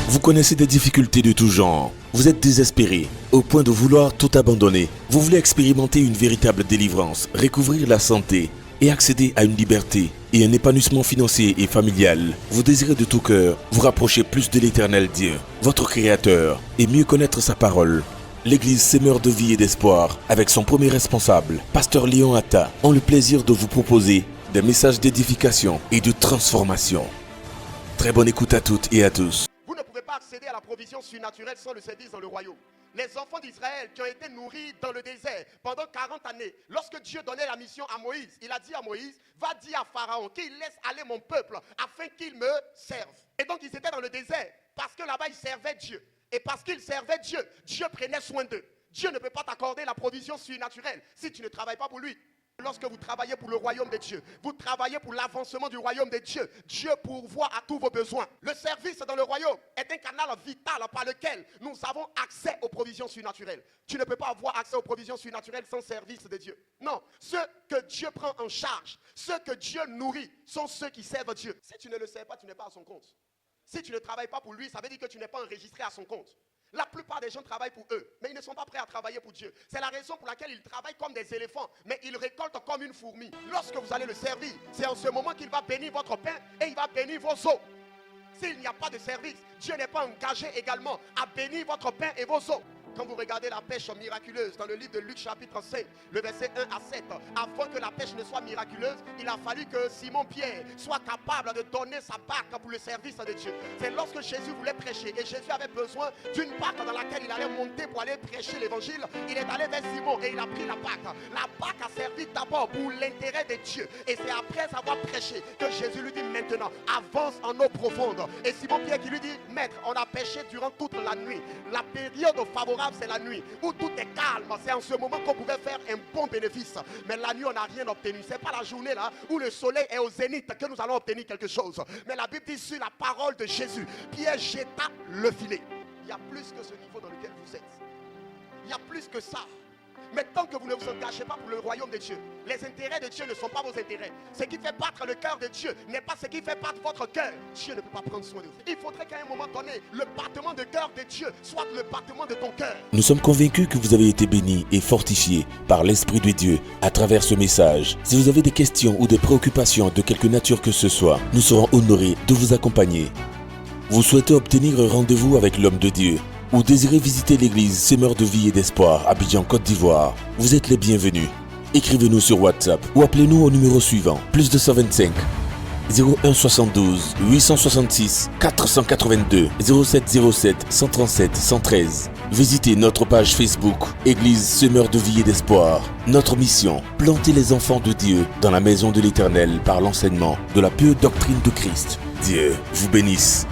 Vous connaissez des difficultés de tout genre. Vous êtes désespéré, au point de vouloir tout abandonner. Vous voulez expérimenter une véritable délivrance, recouvrir la santé et accéder à une liberté et un épanouissement financier et familial. Vous désirez de tout cœur vous rapprocher plus de l'Éternel Dieu, votre Créateur, et mieux connaître sa parole. L'Église Semeur de vie et d'espoir, avec son premier responsable, Pasteur Léon Atta, ont le plaisir de vous proposer des messages d'édification et de transformation. Très bonne écoute à toutes et à tous. Vous ne pouvez pas accéder à la provision surnaturelle sans le service dans le royaume. Les enfants d'Israël qui ont été nourris dans le désert pendant 40 années, lorsque Dieu donnait la mission à Moïse, il a dit à Moïse, va dire à Pharaon qu'il laisse aller mon peuple afin qu'il me serve. Et donc ils étaient dans le désert parce que là-bas ils servaient Dieu. Et parce qu'ils servaient Dieu, Dieu prenait soin d'eux. Dieu ne peut pas t'accorder la provision surnaturelle si tu ne travailles pas pour lui. Lorsque vous travaillez pour le royaume de Dieu, vous travaillez pour l'avancement du royaume de Dieu. Dieu pourvoit à tous vos besoins. Le service dans le royaume est un canal vital par lequel nous avons accès aux provisions surnaturelles. Tu ne peux pas avoir accès aux provisions surnaturelles sans service de Dieu. Non, ceux que Dieu prend en charge, ceux que Dieu nourrit, sont ceux qui servent Dieu. Si tu ne le sais pas, tu n'es pas à son compte. Si tu ne travailles pas pour lui, ça veut dire que tu n'es pas enregistré à son compte. La plupart des gens travaillent pour eux, mais ils ne sont pas prêts à travailler pour Dieu. C'est la raison pour laquelle ils travaillent comme des éléphants, mais ils récoltent comme une fourmi. Lorsque vous allez le servir, c'est en ce moment qu'il va bénir votre pain et il va bénir vos os. S'il n'y a pas de service, Dieu n'est pas engagé également à bénir votre pain et vos os. Quand vous regardez la pêche miraculeuse dans le livre de Luc chapitre 5, le verset 1 à 7, avant que la pêche ne soit miraculeuse, il a fallu que Simon-Pierre soit capable de donner sa barque pour le service de Dieu. C'est lorsque Jésus voulait prêcher et Jésus avait besoin d'une barque dans laquelle il allait monter pour aller prêcher l'évangile. Il est allé vers Simon et il a pris la barque. La barque a servi d'abord pour l'intérêt de Dieu. Et c'est après avoir prêché que Jésus lui dit maintenant, avance en eau profonde. Et Simon-Pierre qui lui dit, maître, on a pêché durant toute la nuit. La période favorable, c'est la nuit où tout est calme. C'est en ce moment qu'on pouvait faire un bon bénéfice. Mais la nuit, on n'a rien obtenu. C'est pas la journée là où le soleil est au zénith que nous allons obtenir quelque chose. Mais la Bible dit sur la parole de Jésus, Pierre jeta le filet. Il y a plus que ce niveau dans lequel vous êtes. Il y a plus que ça. Mais tant que vous ne vous engagez pas pour le royaume de Dieu, les intérêts de Dieu ne sont pas vos intérêts. Ce qui fait battre le cœur de Dieu n'est pas ce qui fait battre votre cœur. Dieu ne peut pas prendre soin de vous. Il faudrait qu'à un moment donné, le battement de cœur de Dieu soit le battement de ton cœur. Nous sommes convaincus que vous avez été bénis et fortifiés par l'Esprit de Dieu à travers ce message. Si vous avez des questions ou des préoccupations de quelque nature que ce soit, nous serons honorés de vous accompagner. Vous souhaitez obtenir un rendez-vous avec l'homme de Dieu ou désirez visiter l'église Semeur de vie et d'espoir à Abidjan, Côte d'Ivoire, vous êtes les bienvenus. Écrivez-nous sur WhatsApp ou appelez-nous au numéro suivant, plus 225 01 72 866 482 0707 137 113. Visitez notre page Facebook, Église Semeur de vie et d'espoir. Notre mission, planter les enfants de Dieu dans la maison de l'Éternel par l'enseignement de la pure doctrine de Christ. Dieu vous bénisse.